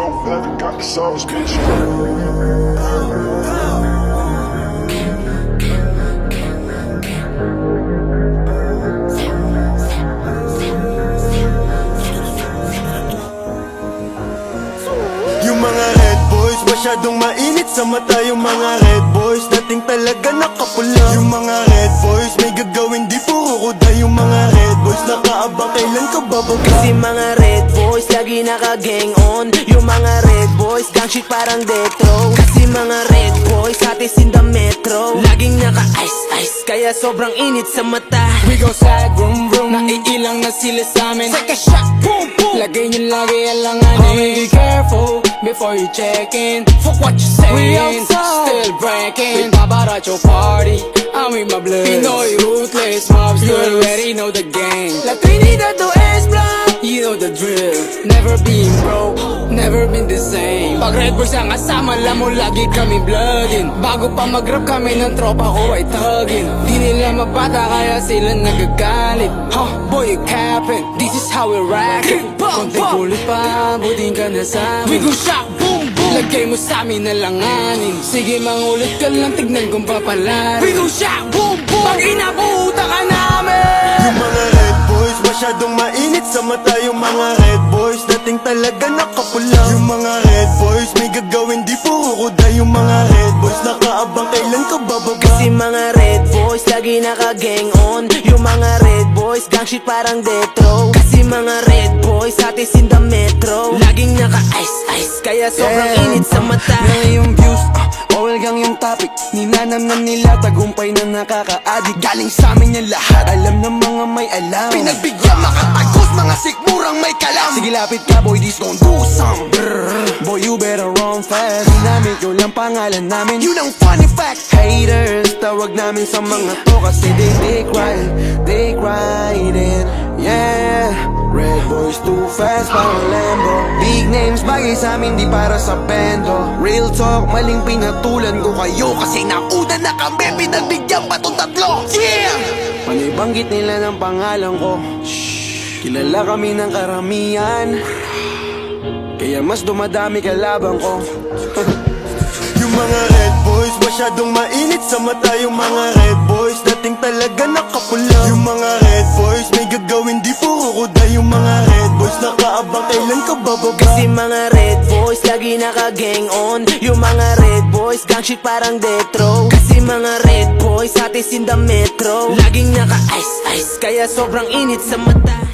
dope, never got the sauce, bitch. Yung mga red boys, masyadong mainit sa mata. Yung mga red boys, dating talaga nakapula. Yung mga red boys, may gagawin di puro kuda. Yung mga red boys, nakaabang kailan ka bababa. Kasi mga red boys, lagi naka-gang on. Yung mga red boys, gang shit parang detro. Kasi mga red boys, atis in the metro. Laging naka-ice-ice, kaya sobrang init sa mata. We go side vroom vroom, naiilang na sila sa amin. Take a shot, boom boom. Lagay nyo lagi alanganin. Homie, be careful before you check in. Fuck what you saying. We outside, still breaking. We pop out at your party, I'm with my blood. Pinoy ruthless mobs, you already know the game. La Trinidad to S-Block, you know the drill. Never been broke, never been the same. Pag Red Bulls ang kasama, alam mo lagi kami bloodin. Bago pa mag-rap kami ng tropa ko ay tuggin. Di nila mabata kaya sila nagagalit. Huh, boy you capping, this is how we rack it. Konting kulit pa, buting ka na sa amin. We go shot, boom boom. Lagay mo sa amin na langanin. Sige mangulit ka lang, tignan kung papalarin. We go shot, boom boom. Pag inabuta ka namin. Yung mga red boys, masyadong mainit sa mata. Yung mga red boys, dating talaga nakapula. Yung mga red boys, may gagawin di puro kuda. Yung mga red boys, nakaabang kailan ka bababa. Kasi mga red boys, lagi naka-gang on. Yung mga red boys, gang shit parang detro. Kasi mga red boys, atis in the metro. Laging naka-ice-ice, kaya sobrang init sa mata. Ngayon yung views, bawal gang yung topic. Ninanam na nila, tagumpay na nakaka-addict. Galing sa amin yan lahat, alam ng mga may alam. Pinagbigyan makatagos, mga sikmurang may kalam. Sige lapit ka boy, this gon' do some brrr. Boy you better run fast. Ginamit ko lang pangalan namin, yun ang funny fact. Haters, tawag namin sa mga to kasi they cried it. Yeah, red boys too fast, parang Lambo. Big names, bagay sa amin, di para sa bendo. Real talk, maling pinatulan ko kayo kasi nauna na kami, pinagbigyan pa tong tatlo. Yeah! Panay banggit nila ng pangalan ko. Shhh, kilala kami ng karamihan, kaya mas dumadami kalabang ko. Yung mga red boys, masyadong mainit sa mata. Yung mga red boys, dating talaga nakapula. Yung mga red boys, may gagawin di puro kuda. Yung mga red boys, nakaabang kailan ka bababa. Kasi mga red boys, lagi naka-gang on. Yung mga red boys, gang shit parang detro. Kasi mga red boys, atis in the metro. Laging naka-ice-ice, kaya sobrang init sa mata.